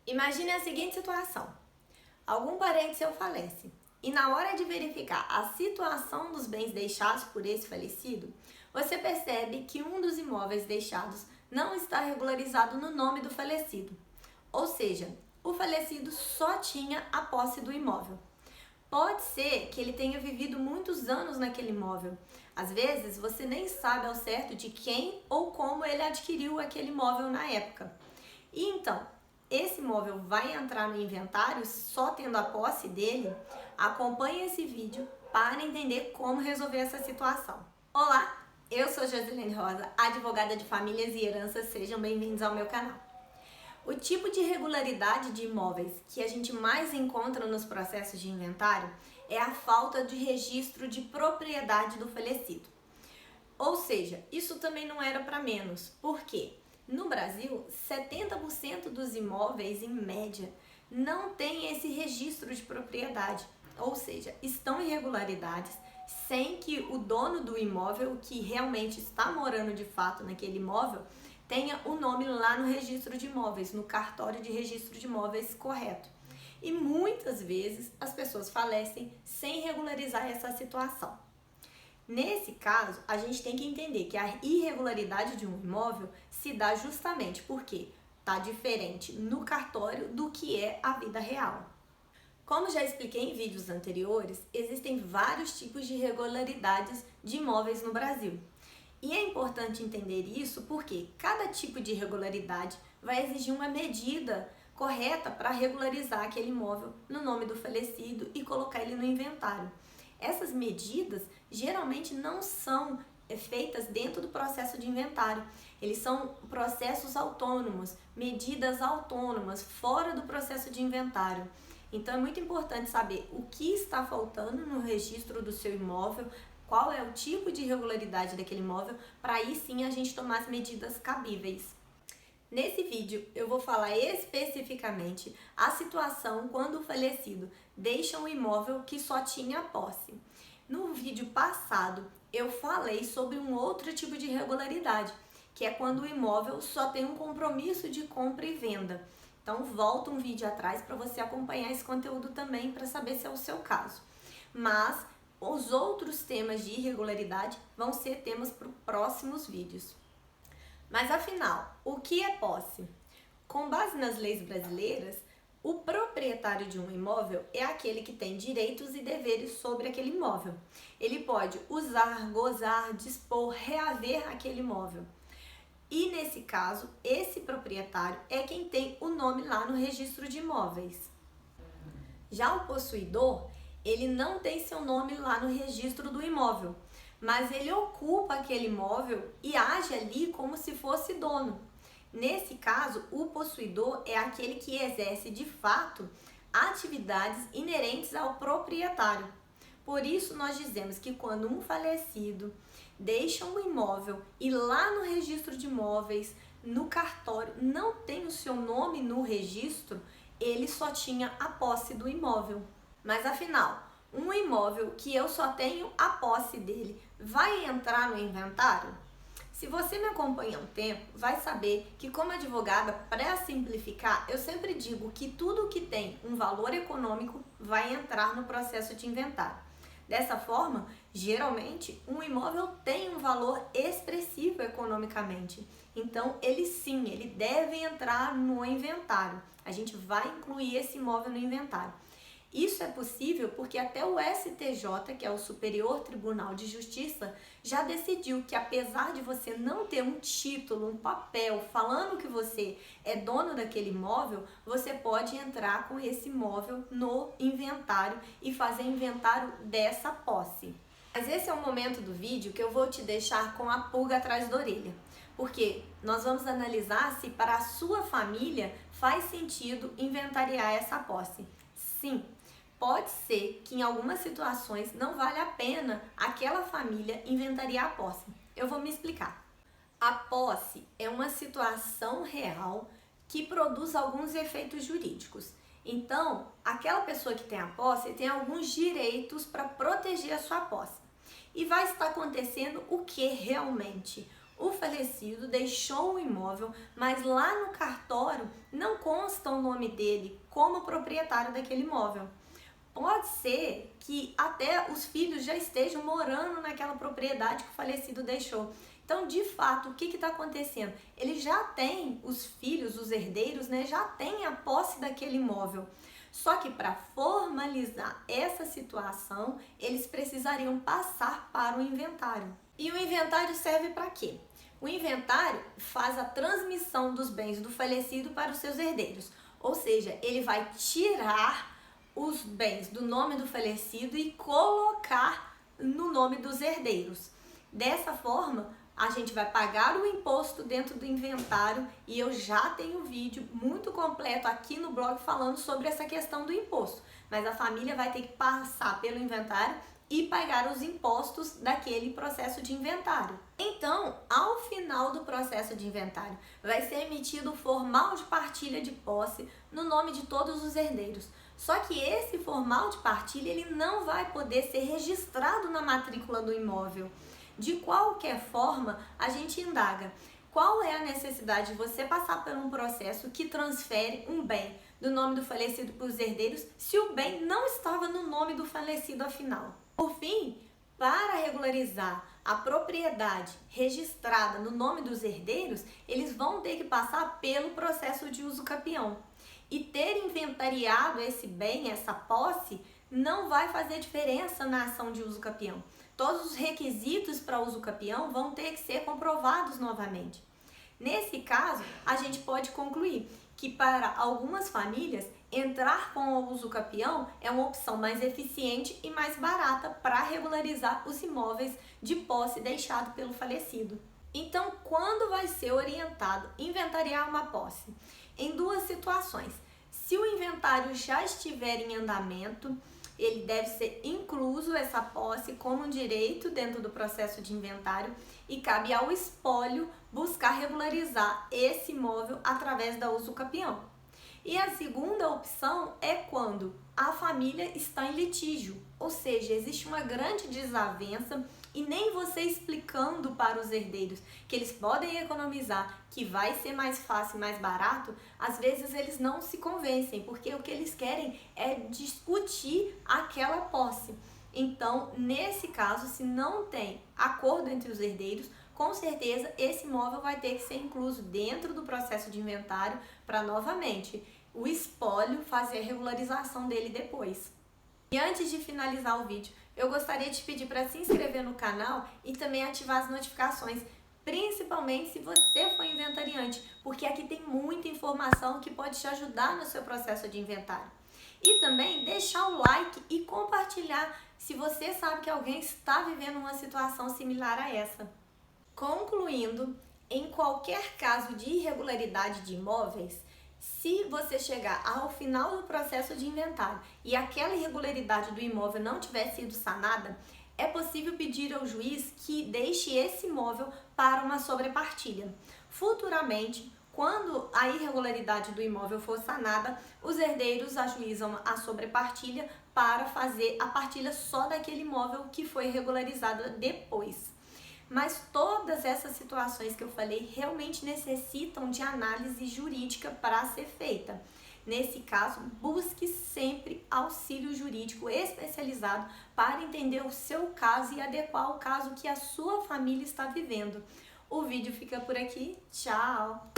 Imagine a seguinte situação: algum parente seu falece e na hora de verificar a situação dos bens deixados por esse falecido, você percebe que um dos imóveis deixados não está regularizado no nome do falecido. Ou seja, o falecido só tinha a posse do imóvel. Pode ser que ele tenha vivido muitos anos naquele imóvel. Às vezes, você nem sabe ao certo de quem ou como ele adquiriu aquele imóvel na época. E então, esse imóvel vai entrar no inventário só tendo a posse dele? Acompanhe esse vídeo para entender como resolver essa situação. Olá, eu sou Josilene Rosa, advogada de famílias e heranças. Sejam bem-vindos ao meu canal. O tipo de irregularidade de imóveis que a gente mais encontra nos processos de inventário é a falta de registro de propriedade do falecido. Ou seja, isso também não era para menos. Por quê? No Brasil, 70% dos imóveis, em média, não tem esse registro de propriedade. Ou seja, estão em irregularidades sem que o dono do imóvel, que realmente está morando de fato naquele imóvel, tenha o nome lá no registro de imóveis, no cartório de registro de imóveis correto. E muitas vezes as pessoas falecem sem regularizar essa situação. Nesse caso, a gente tem que entender que a irregularidade de um imóvel se dá justamente porque está diferente no cartório do que é a vida real. Como já expliquei em vídeos anteriores, existem vários tipos de irregularidades de imóveis no Brasil. E é importante entender isso porque cada tipo de irregularidade vai exigir uma medida correta para regularizar aquele imóvel no nome do falecido e colocar ele no inventário. Essas medidas geralmente não são feitas dentro do processo de inventário. Eles são processos autônomos, medidas autônomas, fora do processo de inventário. Então é muito importante saber o que está faltando no registro do seu imóvel, qual é o tipo de irregularidade daquele imóvel, para aí sim a gente tomar as medidas cabíveis. Nesse vídeo eu vou falar especificamente a situação quando o falecido deixa um imóvel que só tinha posse. No vídeo passado eu falei sobre um outro tipo de irregularidade, que é quando o imóvel só tem um compromisso de compra e venda. Então volta um vídeo atrás para você acompanhar esse conteúdo também para saber se é o seu caso. Mas os outros temas de irregularidade vão ser temas para os próximos vídeos. Mas afinal, o que é posse? Com base nas leis brasileiras, o proprietário de um imóvel é aquele que tem direitos e deveres sobre aquele imóvel. Ele pode usar, gozar, dispor, reaver aquele imóvel. E nesse caso, esse proprietário é quem tem o nome lá no registro de imóveis. Já o possuidor, ele não tem seu nome lá no registro do imóvel, mas ele ocupa aquele imóvel e age ali como se fosse dono. Nesse caso, o possuidor é aquele que exerce de fato atividades inerentes ao proprietário. Por isso nós dizemos que quando um falecido deixa um imóvel e lá no registro de imóveis, no cartório, não tem o seu nome no registro, ele só tinha a posse do imóvel. Mas afinal, um imóvel que eu só tenho a posse dele vai entrar no inventário? Se você me acompanha há um tempo, vai saber que como advogada, para simplificar, eu sempre digo que tudo que tem um valor econômico vai entrar no processo de inventário. Dessa forma, geralmente, um imóvel tem um valor expressivo economicamente. Então, ele deve entrar no inventário. A gente vai incluir esse imóvel no inventário. Isso é possível porque até o STJ, que é o Superior Tribunal de Justiça, já decidiu que apesar de você não ter um título, um papel falando que você é dono daquele imóvel, você pode entrar com esse imóvel no inventário e fazer inventário dessa posse. Mas esse é o momento do vídeo que eu vou te deixar com a pulga atrás da orelha, porque nós vamos analisar se para a sua família faz sentido inventariar essa posse. Sim, pode ser que em algumas situações não vale a pena aquela família inventariar a posse. Eu vou me explicar. A posse é uma situação real que produz alguns efeitos jurídicos. Então, aquela pessoa que tem a posse tem alguns direitos para proteger a sua posse. E vai estar acontecendo o que realmente? o falecido deixou o imóvel, mas lá no cartório não consta o nome dele como proprietário daquele imóvel. Pode ser que até os filhos já estejam morando naquela propriedade que o falecido deixou. Então, de fato, o que está acontecendo? Ele já tem, os filhos, os herdeiros, né, já têm a posse daquele imóvel. Só que para formalizar essa situação, eles precisariam passar para o inventário. E o inventário serve para quê? O inventário faz a transmissão dos bens do falecido para os seus herdeiros. Ou seja, ele vai tirar os bens do nome do falecido e colocar no nome dos herdeiros. Dessa forma, a gente vai pagar o imposto dentro do inventário e eu já tenho um vídeo muito completo aqui no blog falando sobre essa questão do imposto. Mas a família vai ter que passar pelo inventário e pagar os impostos daquele processo de inventário. Então, ao final do processo de inventário, vai ser emitido o formal de partilha de posse no nome de todos os herdeiros. Só que esse formal de partilha ele não vai poder ser registrado na matrícula do imóvel. De qualquer forma, a gente indaga qual é a necessidade de você passar por um processo que transfere um bem do nome do falecido para os herdeiros se o bem não estava no nome do falecido afinal. Por fim, para regularizar a propriedade registrada no nome dos herdeiros, eles vão ter que passar pelo processo de uso capião. E ter inventariado esse bem, essa posse, não vai fazer diferença na ação de uso capião. Todos os requisitos para uso capião vão ter que ser comprovados novamente. Nesse caso, a gente pode concluir que para algumas famílias, entrar com o uso capião é uma opção mais eficiente e mais barata para regularizar os imóveis de posse deixado pelo falecido. Então, quando vai ser orientado inventariar uma posse? Em duas situações. Se o inventário já estiver em andamento, ele deve ser incluso essa posse como um direito dentro do processo de inventário e cabe ao espólio buscar regularizar esse imóvel através da uso capião. E a segunda opção é quando a família está em litígio, ou seja, existe uma grande desavença e nem você explicando para os herdeiros que eles podem economizar, que vai ser mais fácil, mais barato, às vezes eles não se convencem, porque o que eles querem é discutir aquela posse. Então, nesse caso, se não tem acordo entre os herdeiros, com certeza esse imóvel vai ter que ser incluso dentro do processo de inventário para novamente o espólio fazer a regularização dele depois. E antes de finalizar o vídeo, eu gostaria de te pedir para se inscrever no canal e também ativar as notificações, principalmente se você for inventariante, porque aqui tem muita informação que pode te ajudar no seu processo de inventário. E também deixar o like e compartilhar se você sabe que alguém está vivendo uma situação similar a essa. Concluindo, em qualquer caso de irregularidade de imóveis, se você chegar ao final do processo de inventário e aquela irregularidade do imóvel não tiver sido sanada, é possível pedir ao juiz que deixe esse imóvel para uma sobrepartilha. Futuramente, quando a irregularidade do imóvel for sanada, os herdeiros ajuizam a sobrepartilha para fazer a partilha só daquele imóvel que foi regularizado depois. Mas todas essas situações que eu falei realmente necessitam de análise jurídica para ser feita. Nesse caso, busque sempre auxílio jurídico especializado para entender o seu caso e adequar o caso que a sua família está vivendo. O vídeo fica por aqui. Tchau!